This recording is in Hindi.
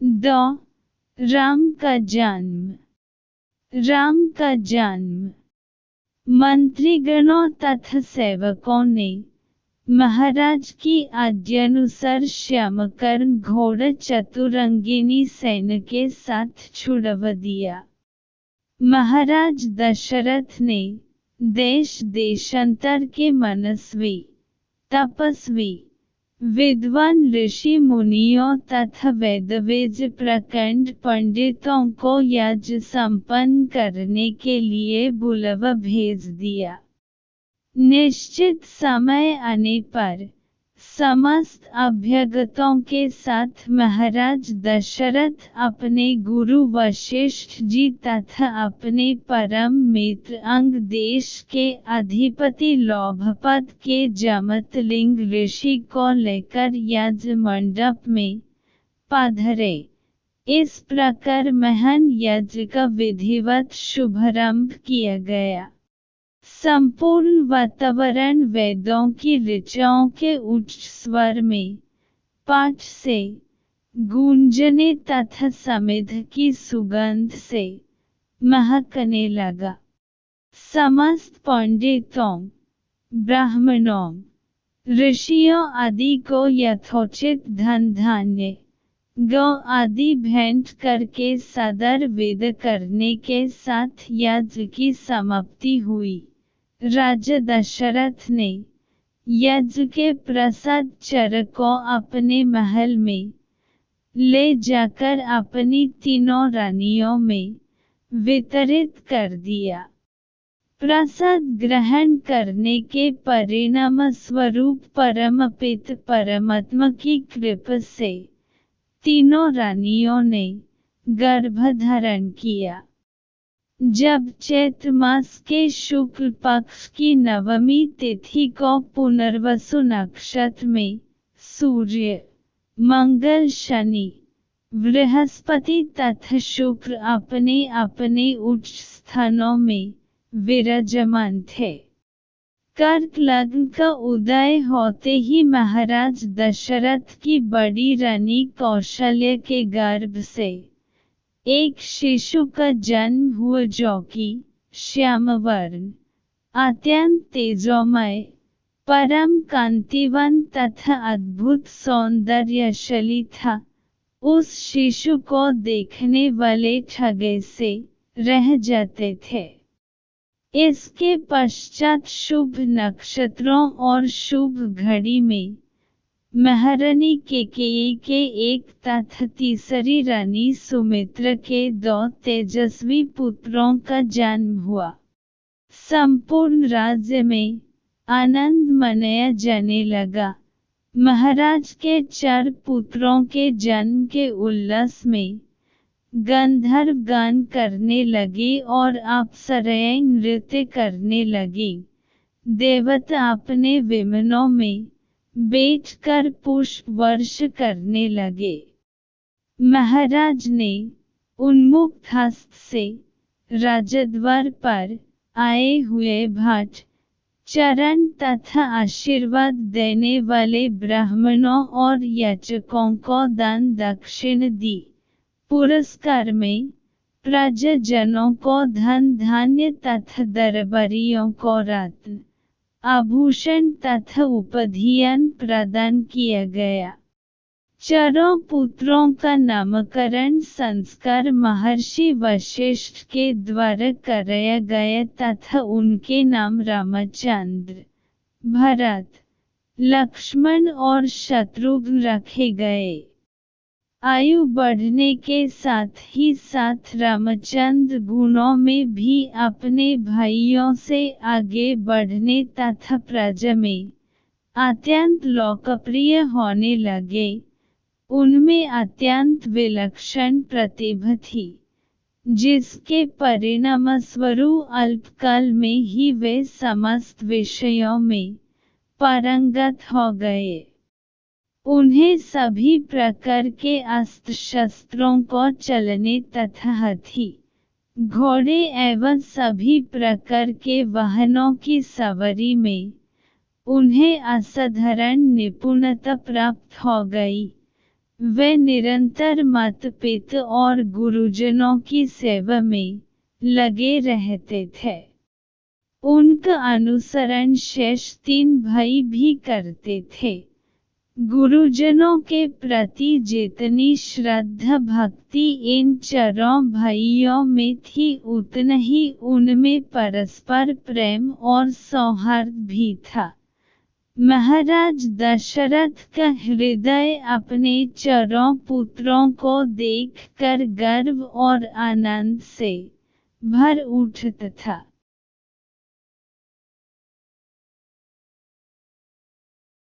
दो राम का जन्म। राम का जन्म। मंत्रीगणों तथा सेवकों ने महाराज की आज्ञानुसार श्यामकर्ण घोड़ चतुरंगिनी सेना के साथ छुड़वा दिया। महाराज दशरथ ने देश देशांतर के मनस्वी, तपस्वी, विद्वान ऋषि मुनियों तथा वेदवेज प्रकांड पंडितों को यज्ञ संपन्न करने के लिए बुलवा भेज दिया। निश्चित समय आने पर समस्त अभ्यागतों के साथ महाराज दशरथ अपने गुरु वशिष्ठ जी तथा अपने परम मित्र अंग देश के अधिपति लोभपद के जमतलिंग ऋषि को लेकर यज्ञ मंडप में पधारे। इस प्रकार महान यज्ञ का विधिवत शुभारंभ किया गया। संपूर्ण वातावरण वेदों की ऋचाओं के उच्च स्वर में पाठ से गूंजने तथा समिध की सुगंध से महकने लगा। समस्त पंडितों, ब्राह्मणों, ऋषियों आदि को यथोचित धन धान्य, गौ आदि भेंट करके सादर विदा करने के साथ यज्ञ की समाप्ति हुई। राजा दशरथ ने यज्ञ के प्रसाद चर को अपने महल में ले जाकर अपनी तीनों रानियों में वितरित कर दिया। प्रसाद ग्रहण करने के परिणाम स्वरूप परमपिता परमात्मा की कृपा से तीनों रानियों ने गर्भधारण किया। जब चैत्र मास के शुक्ल पक्ष की नवमी तिथि को पुनर्वसु नक्षत्र में सूर्य, मंगल, शनि, बृहस्पति तथा शुक्र अपने अपने उच्च स्थानों में विराजमान थे। कर्क लग्न का उदय होते ही महाराज दशरथ की बड़ी रानी कौशल्या के गर्भ से एक शिशु का जन्म हुआ जो कि श्यामवर्ण, अत्यंत तेजोमय, परम कांतिवन तथा अद्भुत सौंदर्यशाली था। उस शिशु को देखने वाले ठगे से रह जाते थे। इसके पश्चात शुभ नक्षत्रों और शुभ घड़ी में महारानी केकयी के एक तथा तीसरी रानी सुमित्रा के 2 तेजस्वी पुत्रों का जन्म हुआ। संपूर्ण राज्य में आनंद मनाया जाने लगा। महाराज के 4 पुत्रों के जन्म के उल्लास में गंधर्व गान करने लगे और अप्सराएं नृत्य करने लगी। देवता अपने विमानों में बैठकर पुष्प वर्ष करने लगे। महाराज ने उन्मुक्त हस्त से राजद्वार पर आए हुए भट, चरण तथा आशीर्वाद देने वाले ब्राह्मणों और याचकों को दान दक्षिण दी। पुरस्कार में प्रजाजनों को धन धान्य तथा दरबारियों को रत्न, आभूषण तथा उपाधियां प्रदान किया गया। चारों पुत्रों का नामकरण संस्कार महर्षि वशिष्ठ के द्वारा कराया गया तथा उनके नाम रामचंद्र, भरत, लक्ष्मण और शत्रुघ्न रखे गए। आयु बढ़ने के साथ ही साथ रामचंद्र गुणों में भी अपने भाइयों से आगे बढ़ने तथा प्रजा में अत्यंत लोकप्रिय होने लगे। उनमें अत्यंत विलक्षण प्रतिभा थी, जिसके परिणामस्वरूप अल्पकाल में ही वे समस्त विषयों में पारंगत हो गए। उन्हें सभी प्रकार के अस्त्र शस्त्रों को चलाने तथा हाथी, घोड़े एवं सभी प्रकार के वाहनों की सवारी में उन्हें असाधारण निपुणता प्राप्त हो गई। वे निरंतर मतपित और गुरुजनों की सेवा में लगे रहते थे। उनका अनुसरण शेष 3 भाई भी करते थे। गुरुजनों के प्रति जितनी श्रद्धा भक्ति इन 4 भाइयों में थी, उतना ही उनमें परस्पर प्रेम और सौहार्द भी था। महाराज दशरथ का हृदय अपने 4 पुत्रों को देखकर गर्व और आनंद से भर उठता था।